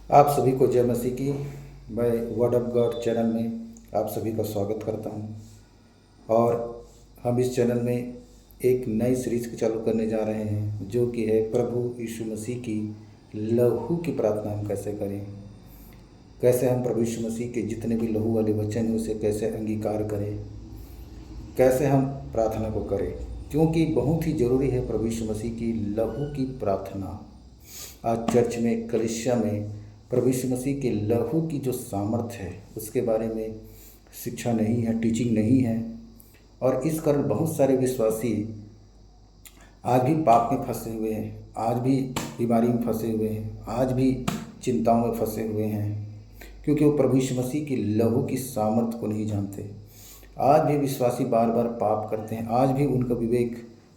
आप सभी को जय मसीह की। मैं वर्ड ऑफ गॉड चैनल में आप सभी का स्वागत करता हूं। और हम इस चैनल में एक नई सीरीज को चालू करने जा रहे हैं, जो कि है प्रभु यीशु मसीह की लहू की प्रार्थना हम कैसे करें। कैसे हम प्रभु यीशु मसीह के जितने भी लहू वाले वचन हैं उसे कैसे अंगीकार करें, कैसे हम प्रार्थना को करें, क्योंकि बहुत ही ज़रूरी है प्रभु यीशु मसीह की लहू की प्रार्थना। आज चर्च में, कलीसिया में प्रभु यीशु मसीह के लहू की जो सामर्थ्य है उसके बारे में शिक्षा नहीं है, टीचिंग नहीं है। और इस कारण बहुत सारे विश्वासी आज भी पाप में फंसे हुए हैं, आज भी बीमारी में फंसे हुए हैं, आज भी चिंताओं में फंसे हुए हैं, क्योंकि वो प्रभु यीशु मसीह की लहू की सामर्थ्य को नहीं जानते। आज भी विश्वासी बार बार पाप करते हैं, आज भी उनका विवेक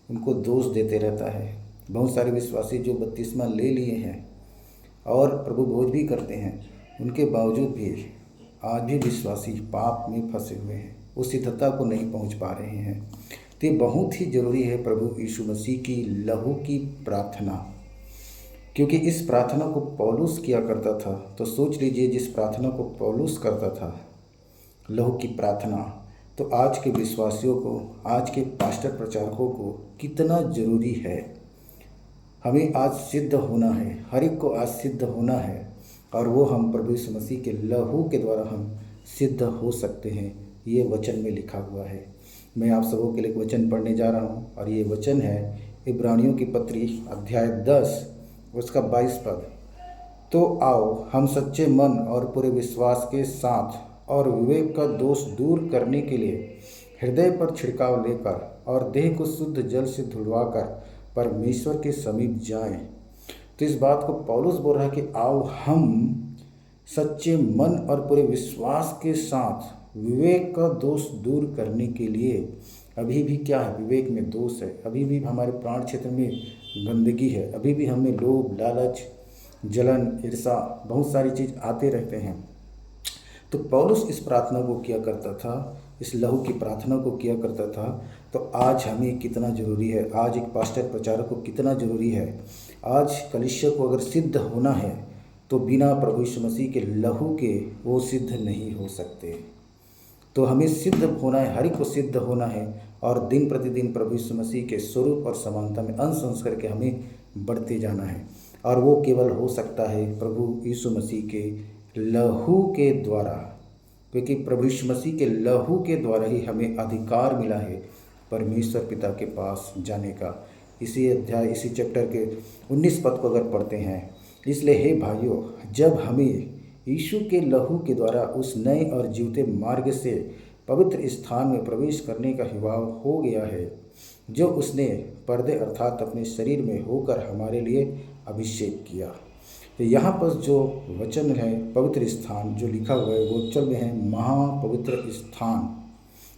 उनको दोष देते रहता है। बहुत सारे विश्वासी जो बपतिस्मा ले लिए हैं और प्रभु भोज भी करते हैं, उनके बावजूद भी आज भी विश्वासी पाप में फंसे हुए हैं, उस सिद्धता को नहीं पहुंच पा रहे हैं। तो ये बहुत ही ज़रूरी है प्रभु यीशु मसीह की लहू की प्रार्थना, क्योंकि इस प्रार्थना को पौलुस किया करता था। तो सोच लीजिए, जिस प्रार्थना को पौलुस करता था, लहू की प्रार्थना, तो आज के विश्वासियों को, आज के पास्टर प्रचारकों को कितना ज़रूरी है। हमें आज सिद्ध होना है, हर एक को आज सिद्ध होना है, और वो हम प्रभु यीशु मसीह के लहू के द्वारा हम सिद्ध हो सकते हैं। ये वचन में लिखा हुआ है। मैं आप सबों के लिए एक वचन पढ़ने जा रहा हूँ, और ये वचन है इब्रानियों की पत्री अध्याय 10 उसका 22 पद। तो आओ हम सच्चे मन और पूरे विश्वास के साथ और विवेक का दोष दूर करने के लिए हृदय पर छिड़काव लेकर और देह को शुद्ध जल से धुलवाकर परमेश्वर के समीप जाएं। तो इस बात को पौलुस बोल रहा है कि आओ हम सच्चे मन और पूरे विश्वास के साथ विवेक का दोष दूर करने के लिए। अभी भी क्या है, विवेक में दोष है, अभी भी हमारे प्राण क्षेत्र में गंदगी है, अभी भी हमें लोभ, लालच, जलन, ईर्षा, बहुत सारी चीज़ आते रहते हैं। तो पौलुस इस प्रार्थना को किया करता था, इस लहू की प्रार्थना को किया करता था। तो आज हमें कितना ज़रूरी है, आज एक पास्टर प्रचारक को कितना ज़रूरी है। आज कलीसिया को अगर सिद्ध होना है तो बिना प्रभु यीशु मसीह के लहू के वो सिद्ध नहीं हो सकते। तो हमें सिद्ध होना है, हर एक को सिद्ध होना है, और दिन प्रतिदिन प्रभु यीशु मसीह के स्वरूप और समानता में अंश अंश करके हमें बढ़ते जाना है। और वो केवल हो सकता है प्रभु यीशु मसीह के लहू के द्वारा, क्योंकि प्रभु यीशु मसीह के लहू के द्वारा ही हमें अधिकार मिला है परमेश्वर पिता के पास जाने का। इसी अध्याय, इसी चैप्टर के 19 पद को अगर पढ़ते हैं, इसलिए हे भाइयों, जब हमें यीशु के लहू के द्वारा उस नए और जीवते मार्ग से पवित्र स्थान में प्रवेश करने का हिवाव हो गया है, जो उसने पर्दे अर्थात अपने शरीर में होकर हमारे लिए अभिषेक किया। तो यहाँ पर जो वचन है पवित्र स्थान जो लिखा हुआ है, वो चल में है महापवित्र स्थान,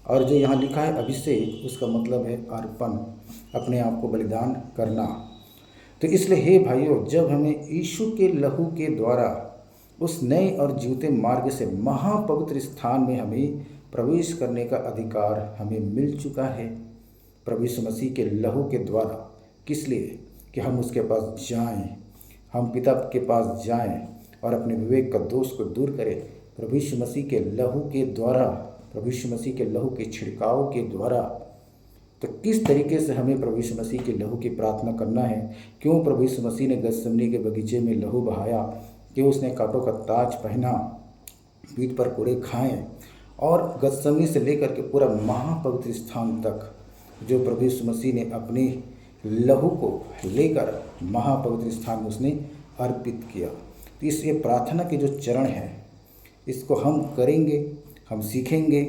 और जो यहाँ लिखा है अभिषेक, उसका मतलब है अर्पण, अपने आप को बलिदान करना। तो इसलिए हे भाइयों, जब हमें यीशु के लहू के द्वारा उस नए और जीवते मार्ग से महापवित्र स्थान में हमें प्रवेश करने का अधिकार हमें मिल चुका है प्रभु यीशु मसीह के लहू के द्वारा। किस लिए? कि हम उसके पास जाएं, हम पिता के पास जाएं और अपने विवेक का दोष को दूर करें प्रभु यीशु मसीह के लहू के द्वारा, प्रभु यीशु मसीह के लहू के छिड़काव के द्वारा। तो किस तरीके से हमें प्रभु यीशु मसीह के लहू की प्रार्थना करना है? क्यों प्रभु यीशु मसीह ने गतसमनी के बगीचे में लहू बहाया? क्यों उसने कांटों का ताज पहना, पीठ पर कोड़े खाएं, और गतसमनी से लेकर के पूरा महापवित्र स्थान तक जो प्रभु यीशु मसीह ने अपने लहू को लेकर महापवित्र स्थान में उसने अर्पित किया। तो इस ये प्रार्थना के जो चरण हैं, इसको हम करेंगे, हम सीखेंगे,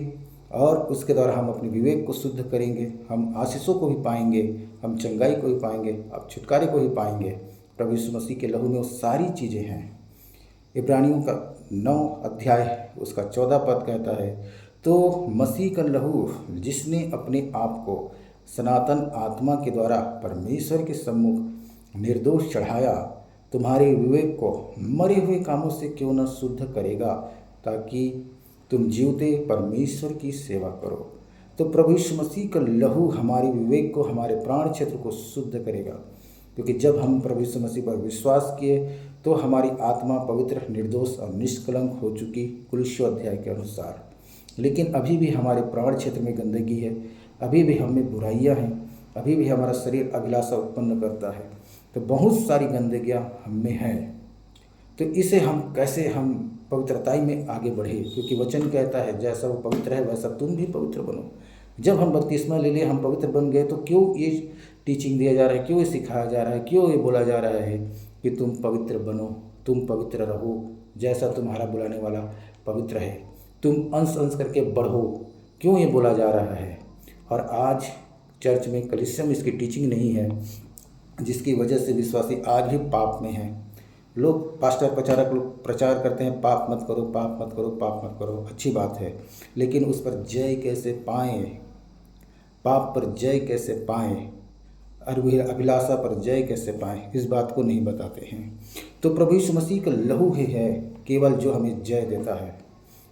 और उसके द्वारा हम अपने विवेक को शुद्ध करेंगे, हम आशीषों को भी पाएंगे, हम चंगाई को भी पाएंगे, अब छुटकारे को भी पाएंगे। प्रभु यीशु मसीह के लहू में वो सारी चीज़ें हैं। इब्रानियों का 9 अध्याय उसका 14 पद कहता है, तो मसीह का लहू जिसने अपने आप को सनातन आत्मा के द्वारा परमेश्वर के सम्मुख निर्दोष चढ़ाया, तुम्हारे विवेक को मरे हुए कामों से क्यों न शुद्ध करेगा, ताकि तुम जीवते परमेश्वर की सेवा करो। तो प्रभु यीशु मसीह का लहू हमारे विवेक को, हमारे प्राण क्षेत्र को शुद्ध करेगा, क्योंकि जब हम प्रभु यीशु मसीह पर विश्वास किए तो हमारी आत्मा पवित्र, निर्दोष और निष्कलंक हो चुकी कुलस्यों अध्याय के अनुसार। लेकिन अभी भी हमारे प्राण क्षेत्र में गंदगी है, अभी भी हम में बुराइयाँ हैं, अभी भी हमारा शरीर अभिलाषा उत्पन्न करता है। तो बहुत सारी गंदगियाँ हम में हैं। तो इसे हम पवित्रताई में आगे बढ़े, क्योंकि वचन कहता है जैसा वो पवित्र है वैसा तुम भी पवित्र बनो। जब हम बपतिस्मा ले लिए, हम पवित्र बन गए, तो क्यों ये टीचिंग दिया जा रहा है, क्यों ये सिखाया जा रहा है, क्यों ये बोला जा रहा है कि तुम पवित्र बनो, तुम पवित्र रहो जैसा तुम्हारा बुलाने वाला पवित्र है, तुम अंश अंश करके बढ़ो, क्यों ये बोला जा रहा है। और आज चर्च में, कलीसिया में इसकी टीचिंग नहीं है, जिसकी वजह से विश्वासी आज भी पाप में हैं। लोग, पास्टर, प्रचारक लोग प्रचार करते हैं पाप मत करो, पाप मत करो, पाप मत करो। अच्छी बात है, लेकिन उस पर जय कैसे पाएं, पाप पर जय कैसे पाएं, अभिलाषा पर जय कैसे पाएं, इस बात को नहीं बताते हैं। तो प्रभु यीशु मसीह का लहू ही है केवल जो हमें जय देता है।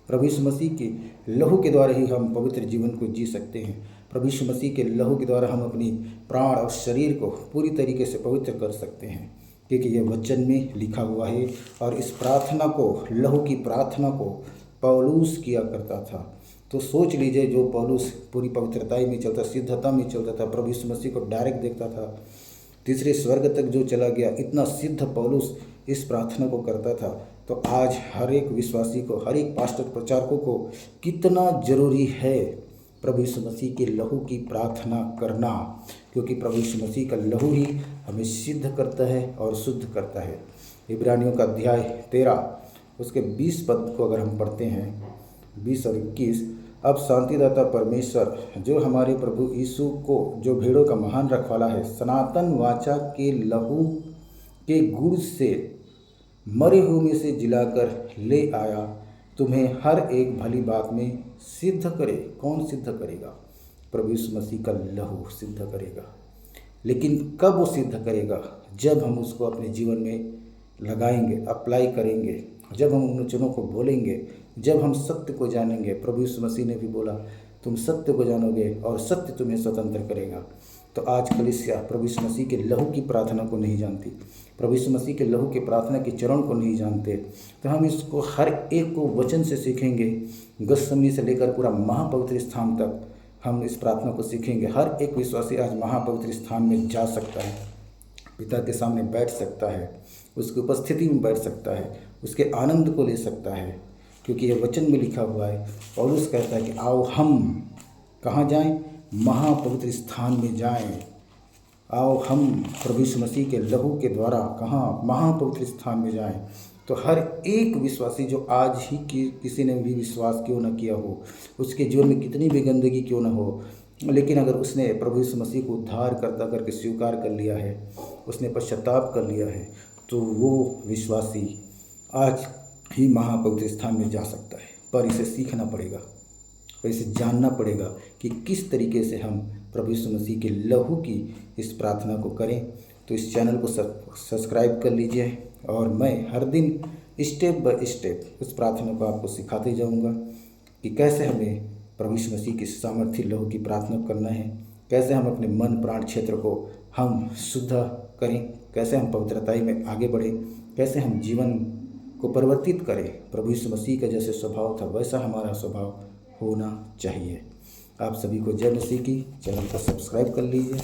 प्रभु यीशु मसीह के लहू के द्वारा ही हम पवित्र जीवन को जी सकते हैं। प्रभु यीशु मसीह के लहू के द्वारा हम अपनी प्राण और शरीर को पूरी तरीके से पवित्र कर सकते हैं, क्योंकि यह वचन में लिखा हुआ है। और इस प्रार्थना को, लहू की प्रार्थना को पौलुस किया करता था। तो सोच लीजिए, जो पौलुस पूरी पवित्रताई में चलता, सिद्धता में चलता था, प्रभु यीशु मसीह को डायरेक्ट देखता था, तीसरे स्वर्ग तक जो चला गया, इतना सिद्ध पौलुस इस प्रार्थना को करता था। तो आज हर एक विश्वासी को, हर एक पास्टर, प्रचारकों को कितना जरूरी है प्रभु यीशु मसीह के लहू की प्रार्थना करना, क्योंकि प्रभु यीशु मसीह का लहू ही हमें सिद्ध करता है और शुद्ध करता है। इब्रानियों का अध्याय 13 उसके 20 पद को अगर हम पढ़ते हैं, 20 और 21, अब शांतिदाता परमेश्वर जो हमारे प्रभु यीशु को, जो भेड़ों का महान रखवाला है, सनातन वाचा के लहू के गुण से मरे हुए में से जिलाकर ले आया, तुम्हें हर एक भली बात में सिद्ध करे। कौन सिद्ध करेगा? प्रभु यीशु मसीह का लहू सिद्ध करेगा। लेकिन कब वो सिद्ध करेगा? जब हम उसको अपने जीवन में लगाएंगे, अप्लाई करेंगे, जब हम उन वचनों को बोलेंगे, जब हम सत्य को जानेंगे। प्रभु यीशु मसीह ने भी बोला, तुम सत्य को जानोगे और सत्य तुम्हें स्वतंत्र करेगा। तो आज कलीसिया प्रभु यीशु मसीह के लहू की प्रार्थना को नहीं जानती, प्रभु यीशु मसीह के लहू के प्रार्थना के चरण को नहीं जानते। तो हम इसको हर एक को वचन से सीखेंगे। गतसमनी से लेकर पूरा महापवित्र स्थान तक हम इस प्रार्थना को सीखेंगे। हर एक विश्वासी आज महापवित्र स्थान में जा सकता है, पिता के सामने बैठ सकता है, उसकी उपस्थिति में बैठ सकता है, उसके आनंद को ले सकता है, क्योंकि यह वचन में लिखा हुआ है। पौलुस कहता है कि आओ हम कहाँ जाएं? महापवित्र स्थान में जाएं। आओ हम प्रभु यीशु मसीह के लहू के द्वारा कहाँ? महापवित्र स्थान में जाएं। तो हर एक विश्वासी जो आज ही किसी ने भी विश्वास क्यों न किया हो, उसके जीवन में कितनी भी गंदगी क्यों न हो, लेकिन अगर उसने प्रभु यीशु मसीह को उद्धार करता करके स्वीकार कर लिया है, उसने पश्चाताप कर लिया है, तो वो विश्वासी आज ही महापवित्र स्थान में जा सकता है। पर इसे सीखना पड़ेगा, और इसे जानना पड़ेगा कि किस तरीके से हम प्रभु यीशु मसीह के लहू की इस प्रार्थना को करें। तो इस चैनल को सब्सक्राइब कर लीजिए, और मैं हर दिन स्टेप बाय स्टेप उस प्रार्थना को आपको सिखाते जाऊंगा कि कैसे हमें प्रभु यीशु मसीह की सामर्थ्य लहू की प्रार्थना करना है, कैसे हम अपने मन प्राण क्षेत्र को हम शुद्ध करें, कैसे हम पवित्रताई में आगे बढ़ें, कैसे हम जीवन को परिवर्तित करें। प्रभु यीशु मसीह का जैसे स्वभाव था वैसा हमारा स्वभाव होना चाहिए। आप सभी को जय मसीह की। चैनल को सब्सक्राइब कर लीजिए।